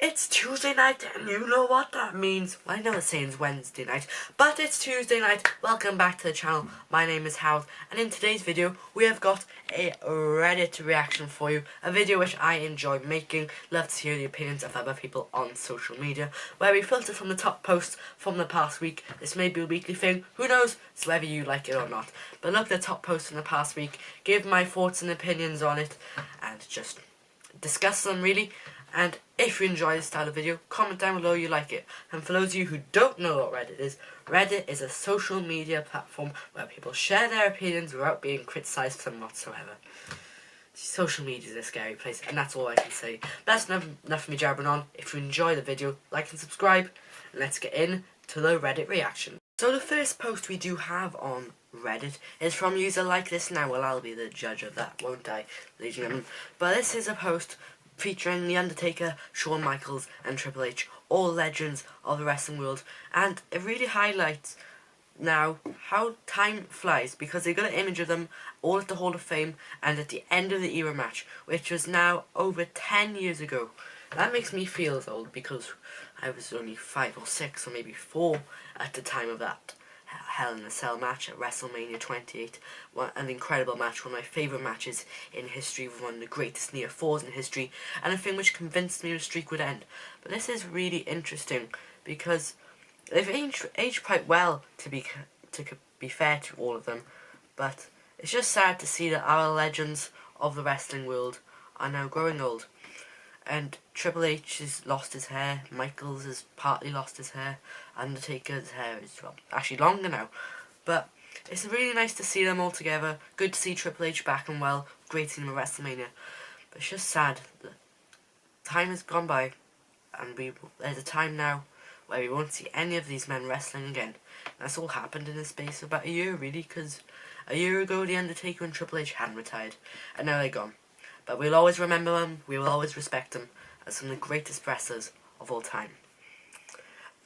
It's Tuesday night, and you know what that means. Well, I know it's saying Wednesday night, but it's Tuesday night. Welcome back to the channel. My name is Hal, and in today's video, we have got a Reddit reaction for you. A video which I enjoy making. Love to hear the opinions of other people on social media, where we filter from the top posts from the past week. This may be a weekly thing, who knows? It's whether you like it or not. But look at the top posts from the past week, give my thoughts and opinions on it, and just discuss them really. And if you enjoy this style of video, comment down below you like it. And for those of you who don't know what Reddit is a social media platform where people share their opinions without being criticised for them whatsoever. Social media is a scary place, and that's all I can say. That's enough for me jabbering on. If you enjoy the video, like and subscribe. And let's get into the Reddit reaction. So the first post we do have on Reddit is from user like this now. Well, I'll be the judge of that, won't I, ladies and gentlemen? But this is a post featuring The Undertaker, Shawn Michaels and Triple H, all legends of the wrestling world, and it really highlights now how time flies, because they got an image of them all at the Hall of Fame and at the end of the era match, which was now over 10 years ago. That makes me feel as old, because I was only 5 or 6 or maybe 4 at the time of that Hell in a Cell match at WrestleMania 28. An incredible match, one of my favourite matches in history, one of the greatest near falls in history, and a thing which convinced me the streak would end. But this is really interesting because they've aged quite well, to be fair to all of them, but it's just sad to see that our legends of the wrestling world are now growing old. And Triple H has lost his hair, Michaels has partly lost his hair, Undertaker's hair is, well, actually longer now. But it's really nice to see them all together. Good to see Triple H back and well, great team at WrestleMania. But it's just sad that time has gone by, and there's a time now where we won't see any of these men wrestling again. That's all happened in the space of about a year, really, because a year ago The Undertaker and Triple H hadn't retired, and now they're gone. But we'll always remember them, we will always respect them as some of the greatest wrestlers of all time.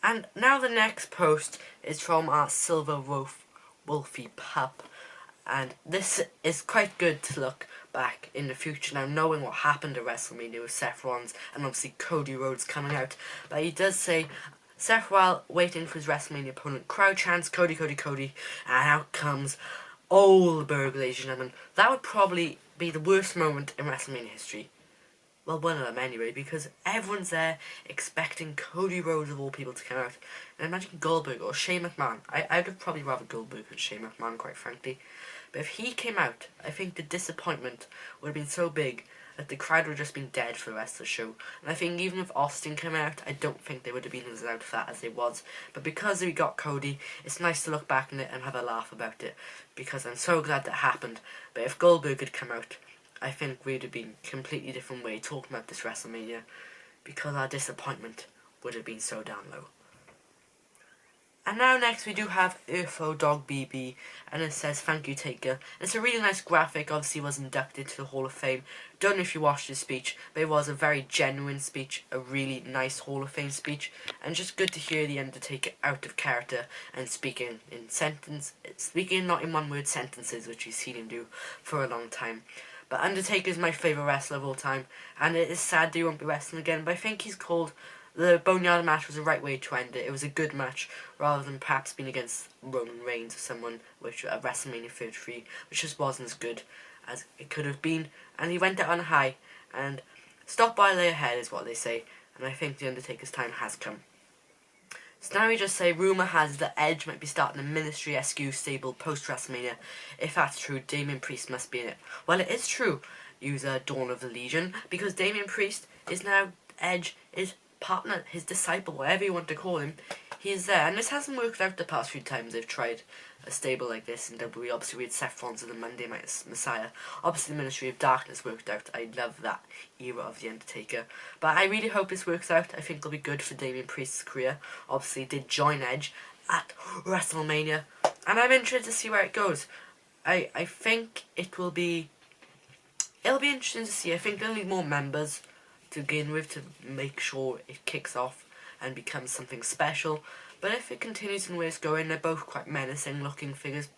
And now the next post is from our Silver Wolfie Pup. And this is quite good to look back in the future now, knowing what happened at WrestleMania with Seth Rollins and obviously Cody Rhodes coming out. But he does say, Seth, while waiting for his WrestleMania opponent, crowd chants Cody, Cody, Cody, and out comes Oldberg, ladies and gentlemen. That would probably be the worst moment in WrestleMania history. Well, one of them anyway, because everyone's there expecting Cody Rhodes of all people to come out. And imagine Goldberg or Shane McMahon. I would have probably rather Goldberg than Shane McMahon, quite frankly. But if he came out, I think the disappointment would have been so big that the crowd would have just been dead for the rest of the show. And I think even if Austin came out, I don't think they would have been as loud for that as they was. But because we got Cody, it's nice to look back on it and have a laugh about it, because I'm so glad that happened. But if Goldberg had come out, I think we'd have been a completely different way talking about this WrestleMania, because our disappointment would have been so down low. And now next we do have UFO Dog BB, and it says thank you Taker. It's a really nice graphic. Obviously was inducted to the Hall of Fame. Don't know if you watched his speech, but it was a very genuine speech, a really nice Hall of Fame speech, and just good to hear The Undertaker out of character and speaking not in one word sentences, which we've seen him do for a long time. But Undertaker is my favourite wrestler of all time, and it is sad that he won't be wrestling again, but I think he's called the Boneyard match was the right way to end it. It was a good match, rather than perhaps being against Roman Reigns or someone, which at WrestleMania 33, which just wasn't as good as it could have been. And he went out on high, and stop by lay ahead is what they say, and I think The Undertaker's time has come. So now we just say, rumour has that Edge might be starting a Ministry SQ stable post-WrestleMania. If that's true, Damien Priest must be in it. Well, it is true, user Dawn of the Legion, because Damien Priest is now Edge's partner, his disciple, whatever you want to call him. He's there, and this hasn't worked out the past few times they've tried a stable like this in WWE. Obviously we had Seth Rollins and the Monday Night Messiah. Obviously the Ministry of Darkness worked out. I love that era of The Undertaker, but I really hope this works out. I think it'll be good for Damien Priest's career. Obviously he did join Edge at WrestleMania, and I'm interested to see where it goes. I think it'll be interesting to see. I think they'll need more members to begin with to make sure it kicks off and becomes something special. But if it continues in the way it's going, they're both quite menacing looking figures.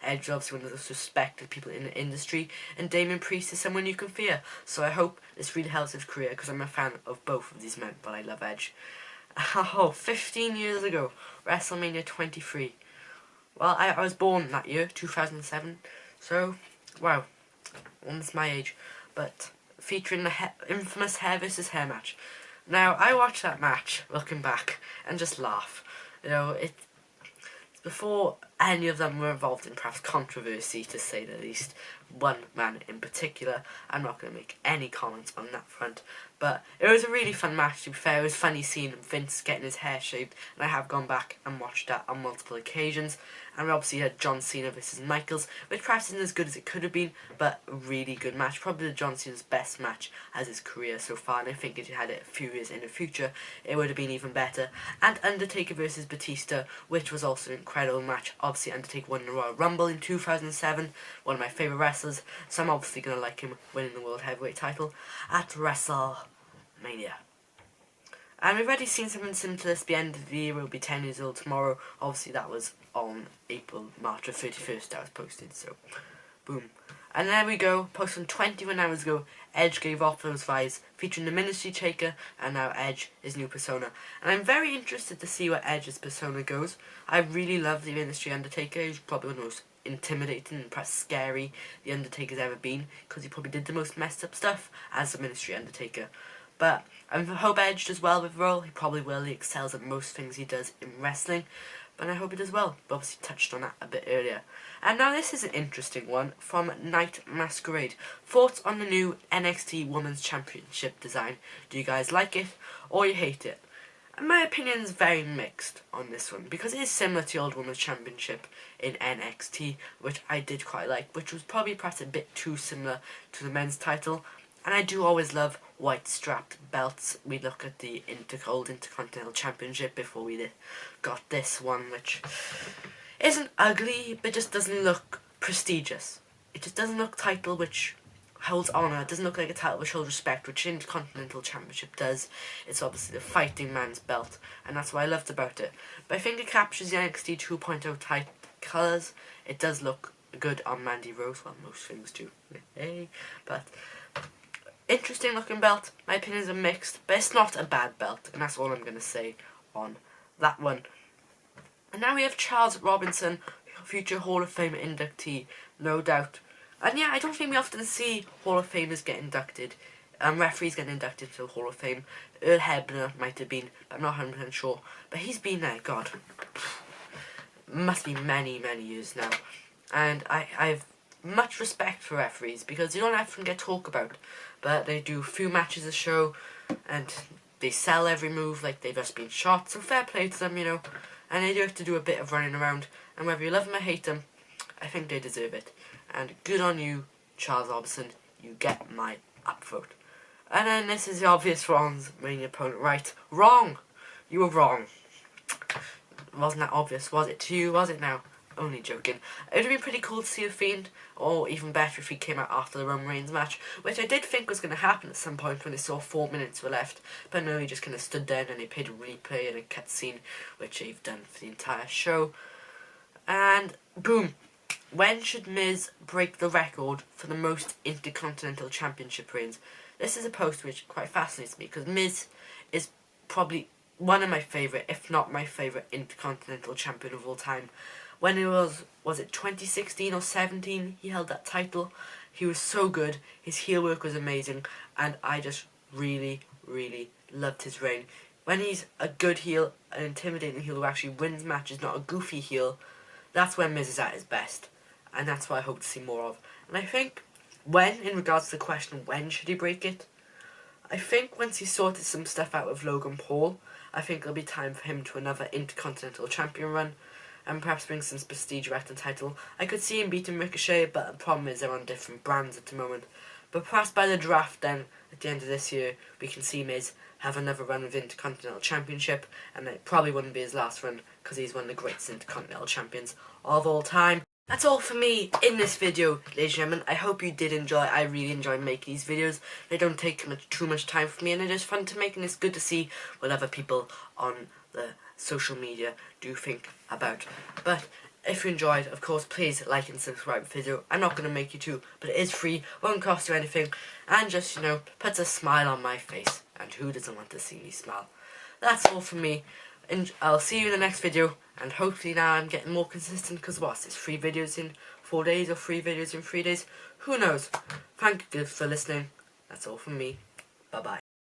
Edge is obviously one of the most respected people in the industry, and Damien Priest is someone you can fear. So I hope this really helps his career, because I'm a fan of both of these men, but I love Edge. 15 years ago, WrestleMania 23. Well, I was born that year, 2007, so, wow, almost my age. But featuring the infamous hair versus hair match. Now, I watched that match, looking back, and just laugh. You know, it's before any of them were involved in perhaps controversy, to say the least. One man in particular. I'm not going to make any comments on that front. But it was a really fun match, to be fair. It was funny seeing Vince getting his hair shaved, and I have gone back and watched that on multiple occasions. And we obviously had John Cena versus Michaels, which perhaps isn't as good as it could have been, but a really good match. Probably the John Cena's best match as his career so far, and I think if he had it a few years in the future, it would have been even better. And Undertaker versus Batista, which was also an incredible match. Obviously, Undertaker won the Royal Rumble in 2007, one of my favourite wrestlers, so I'm obviously going to like him winning the World Heavyweight title at WrestleMania. And we've already seen something similar to this. The end of the year will be 10 years old tomorrow. Obviously, that was on March 31st that was posted, so boom. And there we go, posted 21 hours ago, Edge gave off those vibes, featuring the Ministry Taker, and now Edge, his new persona. And I'm very interested to see where Edge's persona goes. I really love the Ministry Undertaker. He's probably one of the most intimidating and perhaps scary the Undertaker's ever been, because he probably did the most messed up stuff as the Ministry Undertaker. But I hope Edge does well with the role. He probably will. He excels at most things he does in wrestling. But I hope he does well. We obviously touched on that a bit earlier. And now this is an interesting one from Night Masquerade. Thoughts on the new NXT Women's Championship design. Do you guys like it or you hate it? And my opinion is very mixed on this one, because it is similar to the old Women's Championship in NXT, which I did quite like, which was probably perhaps a bit too similar to the men's title. And I do always love white strapped belts. We look at the old Intercontinental Championship before we got this one, which isn't ugly, but just doesn't look prestigious. It just doesn't look title which holds honour. It doesn't look like a title which holds respect, which the Intercontinental Championship does. It's obviously the fighting man's belt, and that's what I loved about it. But I think it captures the NXT 2.0 colours. It does look good on Mandy Rose. Well, most things do. Hey, but interesting looking belt. My opinions are mixed, but it's not a bad belt, and that's all I'm going to say on that one. And now we have Charles Robinson, future Hall of Fame inductee, no doubt. And yeah, I don't think we often see Hall of Famers get inducted. Referees get inducted to the Hall of Fame. Earl Hebner might have been, but I'm not 100% sure. But he's been there, God, must be many, many years now. And I've much respect for referees, because they don't often get talked about, but they do a few matches a show, and they sell every move like they've just been shot, so fair play to them, you know. And they do have to do a bit of running around, and whether you love them or hate them, I think they deserve it. And good on you, Charles Robinson, you get my upvote. And then this is the obvious Ron's main opponent, right? Wrong! You were wrong. Wasn't that obvious, was it to you, was it now? Only joking. It would have been pretty cool to see The Fiend, or even better if he came out after the Roman Reigns match, which I did think was going to happen at some point when they saw 4 minutes were left, but no, he just kind of stood there and they played a replay and a cutscene, which they've done for the entire show. And boom. When should Miz break the record for the most Intercontinental Championship reigns? This is a post which quite fascinates me, because Miz is probably one of my favourite, if not my favourite, Intercontinental Champion of all time. When it was it 2016 or 17, he held that title. He was so good, his heel work was amazing, and I just really, really loved his reign. When he's a good heel, an intimidating heel who actually wins matches, not a goofy heel, that's when Miz is at his best. And that's what I hope to see more of. And I think, in regards to the question, when should he break it? I think once he's sorted some stuff out with Logan Paul, I think it'll be time for him to another Intercontinental Champion run, and perhaps bring some prestige back to the title. I could see him beating Ricochet, but the problem is they're on different brands at the moment. But perhaps by the draft then, at the end of this year, we can see Miz have another run with Intercontinental Championship, and it probably wouldn't be his last run, because he's one of the greatest Intercontinental Champions of all time. That's all for me in this video, ladies and gentlemen. I hope you did enjoy. I really enjoy making these videos. They don't take too much time for me, and they're just fun to make, and it's good to see what other people on the social media do think about. But if you enjoyed, of course, please like and subscribe the video. I'm not going to make you to, but it is free, won't cost you anything, and just, you know, puts a smile on my face. And who doesn't want to see me smile? That's all from me. And I'll see you in the next video, and hopefully now I'm getting more consistent, because what, it's 3 videos in 4 days or 3 videos in 3 days? Who knows? Thank you for listening. That's all from me. Bye bye.